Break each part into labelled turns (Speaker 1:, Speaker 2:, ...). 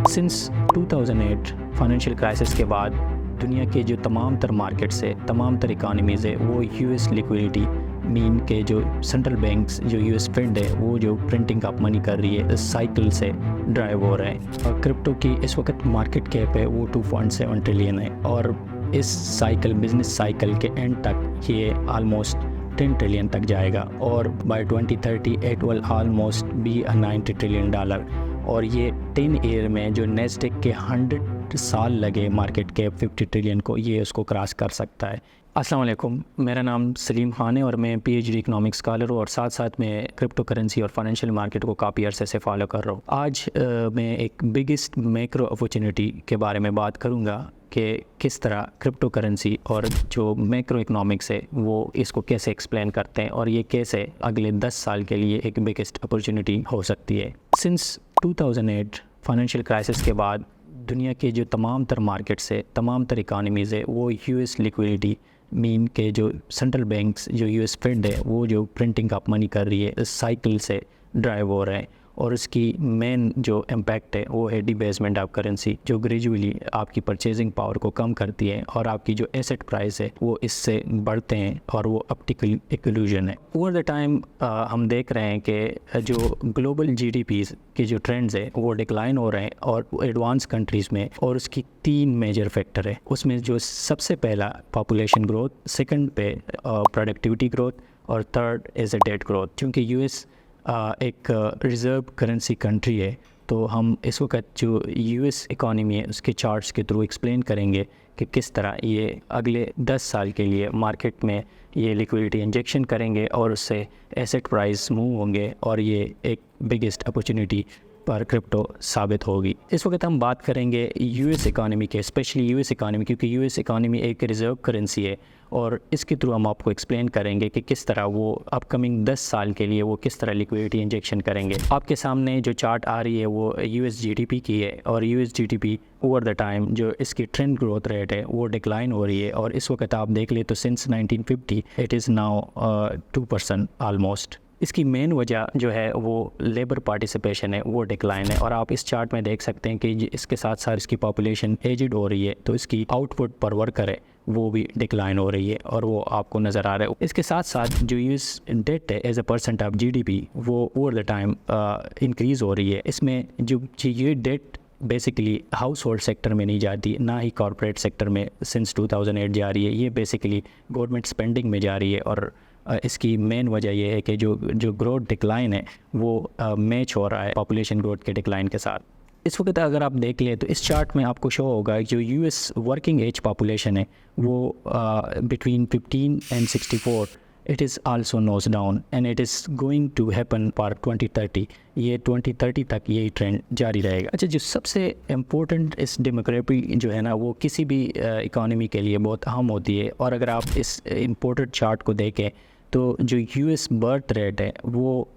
Speaker 1: Since 2008 financial crisis के बाद दुनिया के जो तमाम तर मार्केट्स है, तमाम तर इकानमीज़ है, वो यूएस लिक्विडिटी मीन के जो सेंट्रल बैंक्स जो यूएस फेड है वो जो प्रिंटिंग ऑफ मनी कर रही है, इस साइकिल से ड्राइव हो रहे हैं। और क्रिप्टो की इस वक्त मार्केट कैप है वो 2.7 ट्रिलियन है और इस साइकिल बिजनेस साइकिल के एंड तक ये आलमोस्ट 10 ट्रिलियन तक जाएगा और by 2030 it will almost be a 90 trillion dollar. और ये 10 ईयर में जो नेस्डेक के 100 साल लगे मार्केट कैप 50 ट्रिलियन को, ये उसको क्रॉस कर सकता है। अस्सलाम वालेकुम, मेरा नाम सलीम खान है और मैं पीएचडी इकोनॉमिक्स स्कॉलर हूँ और साथ साथ में क्रिप्टो करेंसी और फाइनेंशियल मार्केट को काफ़ी अरसे से फॉलो कर रहा हूँ। आज मैं एक बिगेस्ट मैक्रो अपॉर्चुनिटी के बारे में बात करूँगा कि किस तरह क्रिप्टो करेंसी और जो मैक्रो इकोनॉमिक्स है वो इसको कैसे एक्सप्लेन करते हैं और ये कैसे अगले 10 साल के लिए एक बिगेस्ट अपॉर्चुनिटी हो सकती है। सिंस 2008 फाइनेंशियल क्राइसिस के बाद दुनिया के जो तमाम तर मार्केट्स है, तमाम तर इकानमीज़ है, वो यूएस लिक्विडिटी मीन के जो सेंट्रल बैंक्स जो यूएस फेड है वो जो प्रिंटिंग ऑफ मनी कर रही है, इस साइकिल से ड्राइव हो रहे हैं। और उसकी मेन जो इम्पैक्ट है वो है डिबेसमेंट ऑफ करेंसी, जो ग्रेजुअली आपकी परचेजिंग पावर को कम करती है और आपकी जो एसेट प्राइस है वो इससे बढ़ते हैं और वो ऑप्टिकल इक्लूजन है। ओवर द टाइम हम देख रहे हैं कि जो ग्लोबल जीडीपीज़ के जो ट्रेंड्स है वो डिक्लाइन हो रहे हैं और एडवांस कंट्रीज़ में, और उसकी 3 मेजर फैक्टर है। उसमें जो सबसे पहला पॉपुलेशन ग्रोथ, सेकंड पे प्रोडक्टिविटी ग्रोथ और third is a debt growth. क्योंकि यूएस एक रिज़र्व करेंसी कंट्री है तो हम इस वक्त जो यूएस इकॉनमी है उसके चार्ट्स के थ्रू एक्सप्लेन करेंगे कि किस तरह ये अगले 10 साल के लिए मार्केट में ये लिक्विडिटी इंजेक्शन करेंगे और उससे एसेट प्राइस मूव होंगे और ये एक बिगेस्ट अपॉर्चुनिटी पर क्रिप्टो साबित होगी। इस वक्त हम बात करेंगे यूएस इकॉनमी के, स्पेशली यूएस इकॉनमी, क्योंकि यूएस इकॉनमी एक रिज़र्व करेंसी है और इसके थ्रू हम आपको एक्सप्लेन करेंगे कि किस तरह वो अपकमिंग 10 साल के लिए वो किस तरह लिक्विडिटी इंजेक्शन करेंगे। आपके सामने जो चार्ट आ रही है वो यूएस जीडीपी की है और US GDP over the time जो इसकी ट्रेंड ग्रोथ रेट है वो डिक्लाइन हो रही है और इस वक्त आप देख ले तो since 1950 it is now 2% almost. इसकी मेन वजह जो है वो लेबर पार्टिसिपेशन है वो डिक्लाइन है और आप इस चार्ट में देख सकते हैं कि इसके साथ साथ इसकी पॉपुलेशन एजिड हो रही है तो इसकी आउटपुट पर वर्कर है वो भी डिक्लाइन हो रही है और वो आपको नज़र आ रहा है। इसके साथ साथ जो यूएस डेट है as a percent of GDP वो ओवर द टाइम इंक्रीज़ हो रही है। इसमें जो ये debt basically household sector में नहीं जाती, ना ही कॉर्पोरेट सेक्टर में सिंस 2008 जा रही है, ये बेसिकली गवर्नमेंट स्पेंडिंग में जा रही है। और इसकी मेन वजह यह है कि जो ग्रोथ डिक्लाइन है वो मैच हो रहा है पॉपुलेशन ग्रोथ के डिक्लाइन के साथ। इस वक्त अगर आप देख लें तो इस चार्ट में आपको शो होगा जो यूएस वर्किंग एज पॉपुलेशन है वो between 15 and 64 it is also nose down and it is going to happen for 2030। ये 2030 तक यही ट्रेंड जारी रहेगा। अच्छा, जो सबसे इम्पोर्टेंट इस डेमोग्राफी जो है ना वो किसी भी इकॉनमी के लिए बहुत अहम होती है और अगर आप इस इम्पोर्टेंट चार्ट को देखें तो जो यूएस बर्थ रेट है वो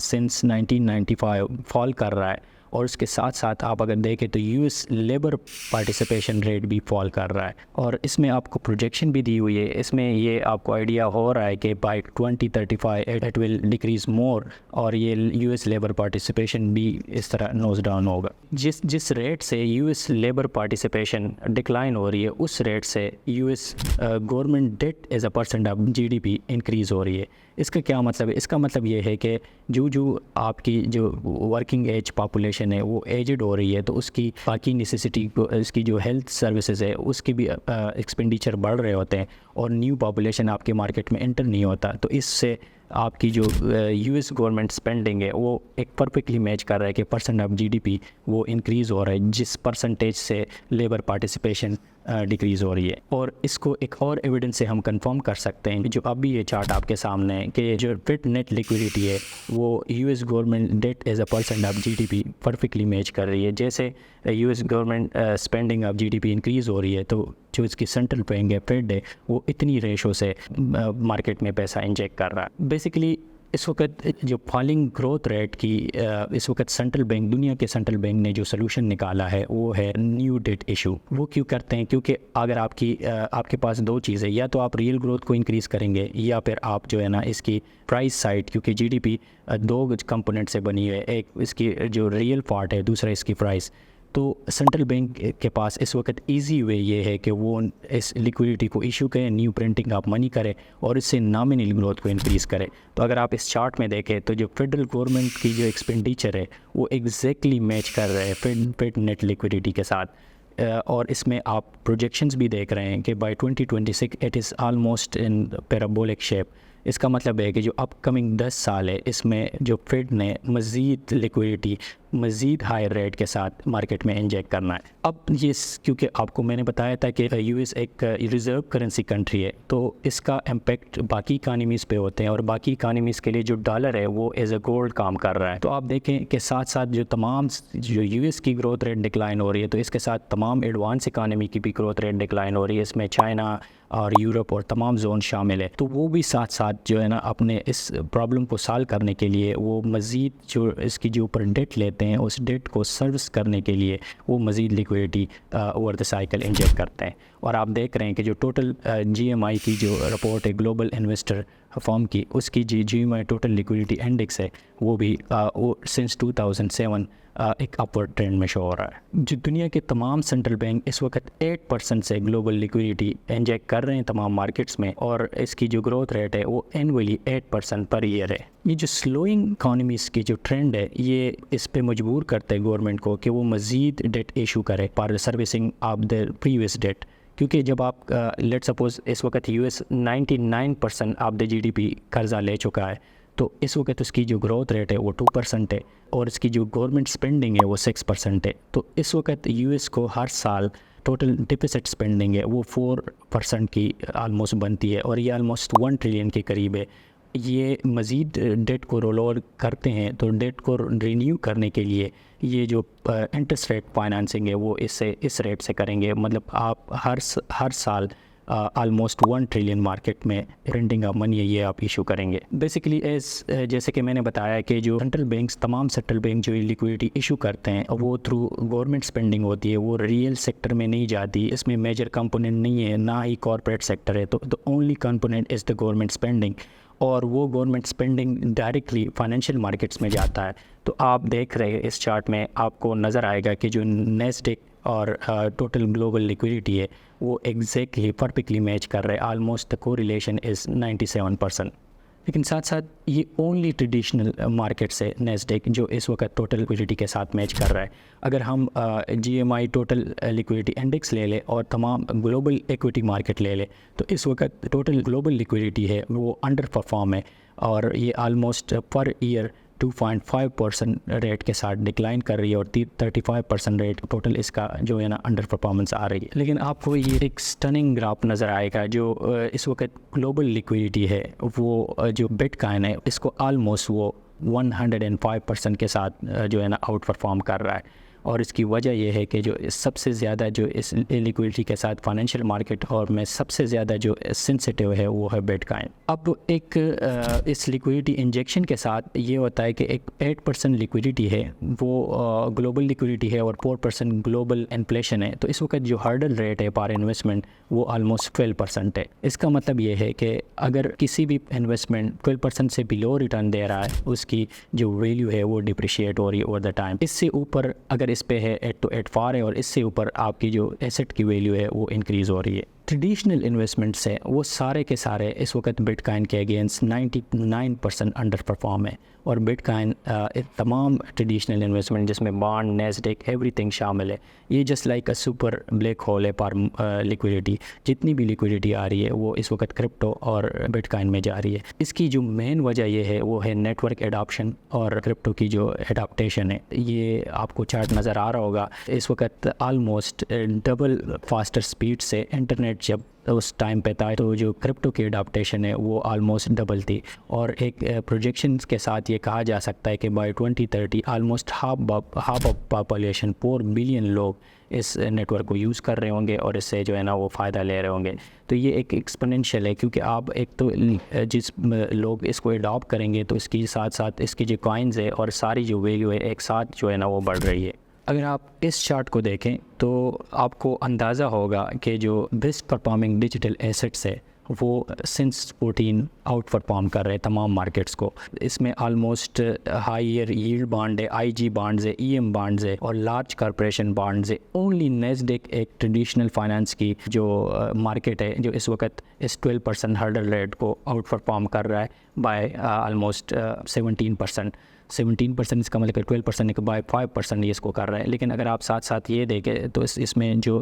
Speaker 1: सिंस 1995 फॉल कर रहा है और उसके साथ साथ आप अगर देखें तो यूएस लेबर पार्टिसिपेशन रेट भी फॉल कर रहा है और इसमें आपको प्रोजेक्शन भी दी हुई है। इसमें ये आपको आइडिया हो रहा है कि बाय 2035 इट विल डिक्रीज़ मोर और ये यूएस लेबर पार्टिसिपेशन भी इस तरह नोज डाउन होगा। जिस रेट से यूएस लेबर पार्टिसिपेशन डिक्लाइन हो रही है उस रेट से US government debt as a percent of GDP increase हो रही है। इसका क्या मतलब है? इसका मतलब ये है कि जो आपकी जो वर्किंग एज पॉपुलेशन है वो एजड हो रही है तो उसकी बाकी नेसेसिटी को, इसकी जो हेल्थ सर्विसेज है उसके भी एक्सपेंडिचर बढ़ रहे होते हैं और न्यू पॉपुलेशन आपके मार्केट में एंटर नहीं होता, तो इससे आपकी जो यूएस गवर्नमेंट स्पेंडिंग है वो एक परफेक्टली मैच कर रहा है कि परसेंट ऑफ जीडीपी वो इंक्रीज़ हो रहा है जिस परसेंटेज से लेबर पार्टिसिपेशन डिक्रीज़ हो रही है। और इसको एक और एविडेंस से हम कंफर्म कर सकते हैं जो अभी ये चार्ट आपके सामने है कि जो फिट नेट लिक्विडिटी है वो US government debt as a percent of GDP perfectly match कर रही है। जैसे US government spending of GDP increase हो रही है तो जो इसकी सेंट्रल बैंक है फेड है वो इतनी रेशो से मार्केट में पैसा इंजेक्ट कर रहा है। बेसिकली इस वक्त जो फॉलिंग ग्रोथ रेट की इस वक्त सेंट्रल बैंक, दुनिया के सेंट्रल बैंक ने जो सोल्यूशन निकाला है वो है न्यू डेट इशू। वो क्यों करते हैं? क्योंकि अगर आपके पास 2 चीज़ें, या तो आप रियल ग्रोथ को इंक्रीज़ करेंगे या फिर आप जो है ना इसकी प्राइस साइड, क्योंकि जीडीपी 2 कंपोनेंट से बनी है, एक इसकी जो रियल पार्ट है, दूसरा इसकी प्राइस। तो सेंट्रल बैंक के पास इस वक्त इजी वे ये है कि वो इस लिक्विडिटी को इशू करें, न्यू प्रिंटिंग ऑफ मनी करें और इससे नॉमिनल ग्रोथ को इंक्रीज़ करें। तो अगर आप इस चार्ट में देखें तो जो फेडरल गवर्नमेंट की जो एक्सपेंडिचर है वो एग्जैक्टली मैच कर रहे हैं फेड नेट लिक्विडिटी के साथ। और इसमें आप प्रोजेक्शंस भी देख रहे हैं कि by 2026 it is almost in parabolic shape. इसका मतलब है कि जो अपकमिंग 10 साल है इसमें जो फेड ने मज़ीद लिक्विडिटी मज़ीद हाई रेट के साथ मार्केट में इंजेक्ट करना है। अब ये क्योंकि आपको मैंने बताया था कि यूएस एक रिज़र्व करेंसी कंट्री है, तो इसका इम्पेक्ट बाकी इकानमीज़ पे होते हैं और बाकी इकानमीज़ के लिए जो डॉलर है वो एज अ गोल्ड काम कर रहा है। तो आप देखें कि साथ साथ जो यूएस की ग्रोथ रेट डिक्लाइन हो रही है, तो इसके साथ तमाम एडवांस इकानमी की भी ग्रोथ रेट डिक्लाइन हो रही है। इसमें चाइना और यूरोप और तमाम जोन शामिल है। तो वो भी साथ साथ जो है ना अपने इस प्रॉब्लम को सॉल्व करने के लिए वो मज़ीद जो इसकी जो ऊपर डेट लेते हैं उस डेट को सर्विस करने के लिए वो मज़ीद liquidity over the cycle inject करते हैं। और आप देख रहे हैं कि जो टोटल GMI की जो रिपोर्ट है ग्लोबल इन्वेस्टर फर्म की, उसकी GMI टोटल लिक्विडिटी इंडेक्स है वो भी वो सिंस 2007 एक अपवर्ड ट्रेंड में शो हो रहा है। जो दुनिया के तमाम सेंट्रल बैंक इस वक्त 8% से ग्लोबल लिक्विडिटी इंजेक्ट कर रहे हैं तमाम मार्केट्स में, और इसकी जो ग्रोथ रेट है वो एनुअली 8% पर ईयर है। ये जो स्लोइंग इकॉनमीज़ की जो ट्रेंड है ये इस पे मजबूर करते हैं गवर्नमेंट को कि वो मज़ीद डेट इशू करे for servicing of the previous debt. क्योंकि जब आप लेट सपोज़ इस वक्त US 99% ऑफ द GDP कर्जा ले चुका है, तो इस वक्त उसकी जो ग्रोथ रेट है वो 2% है और इसकी जो गवर्नमेंट स्पेंडिंग है वो 6% है। तो इस वक्त US को हर साल टोटल डिफिसिट स्पेंडिंग है वो 4% की आलमोस्ट बनती है और ये आलमोस्ट 1 ट्रिलियन के करीब है। ये मज़ीद डेट को रोल ओवर करते हैं, तो डेट को रिन्यू करने के लिए ये जो इंटरेस्ट रेट फाइनेंसिंग है वो इस रेट से करेंगे। मतलब आप हर साल आलमोस्ट 1 ट्रिलियन मार्केट में प्रिंटिंग ऑफ मनी ये आप इशू करेंगे। बेसिकली जैसे कि मैंने बताया कि जो तमाम सेंट्रल बैंक जो लिक्विडिटी इशू करते हैं वो थ्रू गवर्नमेंट स्पेंडिंग होती है, वो रियल सेक्टर में नहीं जाती। इसमें मेजर कंपोनेंट नहीं है, ना ही कॉर्पोरेट सेक्टर है। तो the only component is the government spending, और वो government spending directly financial markets में जाता है। तो आप देख रहे हैं इस चार्ट में आपको नज़र आएगा कि जो नेस्डेक और टोटल ग्लोबल लिक्विडिटी है वो एग्जैक्टली परफेक्टली मैच कर रहे हैं। Almost the correlation is 97%। लेकिन साथ साथ ये ओनली ट्रेडिशनल मार्केट्स है नेस्डेक जो इस वक्त टोटल लिक्विडिटी के साथ मैच कर रहा है। अगर हम GMI टोटल लिक्विडिटी इंडेक्स ले लें और तमाम ग्लोबल इक्विटी मार्केट ले लें, तो इस वक्त टोटल ग्लोबल लिक्विडिटी है वो अंडर परफॉर्म है और ये आलमोस्ट पर ईयर 2.5% रेट के साथ डिक्लाइन कर रही है और 35% रेट टोटल इसका जो है ना अंडर परफॉर्मेंस आ रही है। लेकिन आपको ये एक स्टनिंग ग्राफ नज़र आएगा जो इस वक्त ग्लोबल लिक्विडिटी है वो जो बिटकॉइन है इसको आलमोस्ट वो 105% के साथ जो है ना आउट परफॉर्म कर रहा है। और इसकी वजह यह है कि जो सबसे ज़्यादा जो इस लिक्विडिटी के साथ फाइनेंशियल मार्केट और में सबसे ज़्यादा जो सेंसिटिव है वो है बिटकॉइन। अब एक इस लिक्विडिटी इंजेक्शन के साथ ये होता है कि एक 8% लिक्विडिटी है वो ग्लोबल लिक्विडिटी है और 4% ग्लोबल इन्फ्लेशन है। तो इस वक्त जो हर्डल रेट है पर इन्वेस्टमेंट वो आलमोस्ट 12% है। इसका मतलब ये है कि अगर किसी भी इन्वेस्टमेंट 12% से बिलो रिटर्न दे रहा है उसकी जो वैल्यू है वो डिप्रिशिएट हो रही है ओवर द टाइम। इससे ऊपर अगर इस पे है 8 to 8 फार है और इससे ऊपर आपकी जो एसेट की वैल्यू है वो इंक्रीज़ हो रही है। ट्रेडिशनल इन्वेस्टमेंट्स है वो सारे के सारे इस वक्त बिटकॉइन के अगेंस्ट 99% अंडर परफॉर्म है और बिटकॉइन तमाम ट्रेडिशनल इन्वेस्टमेंट जिसमें बॉन्ड नेस्डेक एवरीथिंग शामिल है, ये just like a super black hole है पर लिक्विडिटी। जितनी भी लिक्विडिटी आ रही है वो इस वक्त क्रिप्टो और बिटकॉइन में जा रही है। इसकी जो मेन वजह ये है वो है नेटवर्क एडॉप्शन और क्रिप्टो की जो एडाप्टेशन है। ये आपको चार्ट नज़र आ रहा होगा, इस वक्त आलमोस्ट डबल फास्टर स्पीड से इंटरनेट जब उस टाइम पे था तो जो क्रिप्टो की अडाप्टेशन है वो आलमोस्ट डबल थी। और एक प्रोजेक्शंस के साथ ये कहा जा सकता है कि by 2030 almost half of population 4 billion लोग इस नेटवर्क को यूज़ कर रहे होंगे और इससे जो है ना वो फ़ायदा ले रहे होंगे। तो ये एक एक्सपोनेंशियल है क्योंकि आप एक तो जिस लोग इसको अडॉप्ट करेंगे तो इसके साथ साथ इसकी जो कॉइन्स है और सारी जो वैल्यू है एक साथ जो है ना वो बढ़ रही है। अगर आप इस चार्ट को देखें तो आपको अंदाज़ा होगा कि जो बेस्ट परफॉर्मिंग डिजिटल एसेट्स है वो सिंस 14 आउट परफॉर्म कर रहे हैं तमाम मार्केट्स को। इसमें ऑलमोस्ट हायर यील्ड बॉन्ड है, IG बॉन्ड्स है, EM बॉन्ड्स है और लार्ज कॉरपोरेशन बॉन्ड्स है। ओनली नेस्डेक एक ट्रेडिशनल फाइनेंस की जो मार्केट है जो इस वक्त इस 12% हर्डल रेट को आउट परफॉर्म कर रहा है बाय ऑलमोस्ट 17%। इसका मतलब 12% बाय 5% ये इसको कर रहा है। लेकिन अगर आप साथ साथ ये देखें तो इसमें जो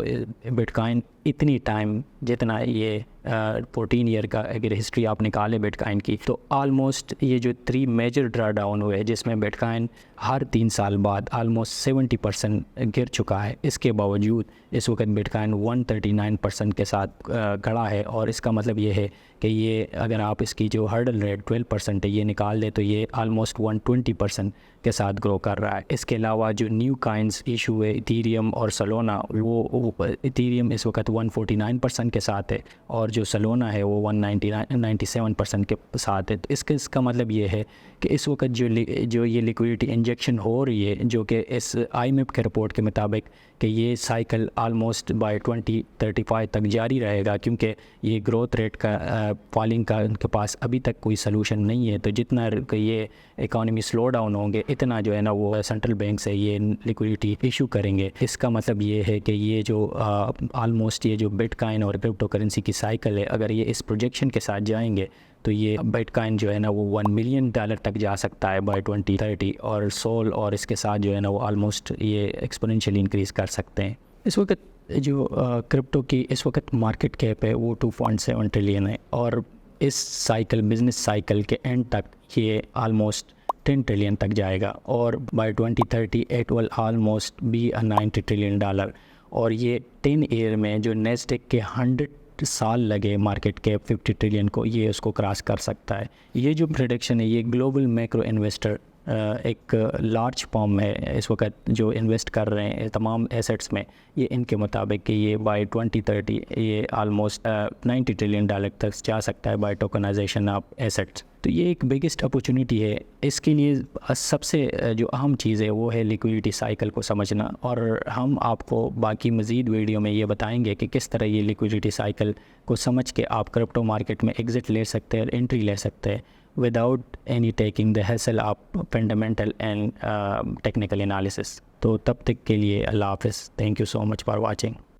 Speaker 1: बिटकॉइन इतनी टाइम जितना ये 14 ईयर का अगर हिस्ट्री आप निकाले बिटकॉइन की, तो ऑलमोस्ट ये जो 3 मेजर ड्रा डाउन हुए जिसमें बिटकॉइन हर 3 साल बाद ऑलमोस्ट 70% गिर चुका है, इसके बावजूद इस वक्त बिटकॉइन 139% के साथ खड़ा है। और इसका मतलब ये है कि ये अगर आप इसकी जो हर्डल रेट 12% है ये निकाल दे तो ये ऑलमोस्ट 120% के साथ ग्रो कर रहा है। इसके अलावा जो न्यू काइंस इशू है इथीरियम और सोलोना, वो इथीरियम इस वक्त 149% के साथ है और जो सोलोना है वो 197% के साथ है। तो इसका मतलब ये है कि इस वक्त जो ये लिक्विडिटी इंजेक्शन हो रही है, जो कि इस IMF के रिपोर्ट के मुताबिक कि ये साइकिल आलमोस्ट बाय 2035 तक जारी रहेगा, क्योंकि ये ग्रोथ रेट का फॉलिंग का उनके पास अभी तक कोई सलूशन नहीं है। तो जितना ये इकॉनमी स्लो डाउन होंगे इतना जो है ना वो सेंट्रल बैंक से ये लिक्विडिटी इशू करेंगे। इसका मतलब ये है कि ये जो ऑलमोस्ट ये जो बिटकॉइन और क्रिप्टो करेंसी की साइकिल है, अगर ये इस प्रोजेक्शन के साथ जाएंगे तो ये बिटकॉइन जो है ना वो $1 मिलियन तक जा सकता है बाय 2030 और सोल और इसके साथ जो है ना वो ऑलमोस्ट ये एक्सपोनेंशियली इंक्रीज़ कर सकते हैं। इस वक्त जो क्रिप्टो की इस वक्त मार्केट कैप है वो 2.7 ट्रिलियन है और इस साइकिल बिज़नेस साइकिल के एंड तक ये ऑलमोस्ट 10 ट्रिलियन तक जाएगा और by 2030 it will almost be $90 trillion. और ये 10 ईयर में जो नेस्डेक के 100 साल लगे मार्केट कैप 50 ट्रिलियन को, ये उसको क्रॉस कर सकता है। ये जो प्रेडिक्शन है ये ग्लोबल मैक्रो इन्वेस्टर एक लार्ज फॉर्म है इस वक्त जो इन्वेस्ट कर रहे हैं तमाम एसेट्स में, ये इनके मुताबिक कि ये बाय 2030 ये ऑलमोस्ट $90 ट्रिलियन तक जा सकता है बाय टोकनाइजेशन ऑफ एसेट्स। तो ये एक बिगेस्ट अपॉर्चुनिटी है। इसके लिए सबसे जो अहम चीज़ है वो है लिक्विडिटी साइकिल को समझना, और हम आपको बाकी मज़ीद वीडियो में ये बताएंगे कि किस तरह ये लिक्विडिटी साइकिल को समझ के आप क्रिप्टो मार्केट में एग्ज़िट ले सकते हैं और एंट्री ले सकते हैं without any taking the hassle of fundamental and technical analysis। तो तब तक के लिए अल्लाह हाफ़िज़। Thank you so much for watching.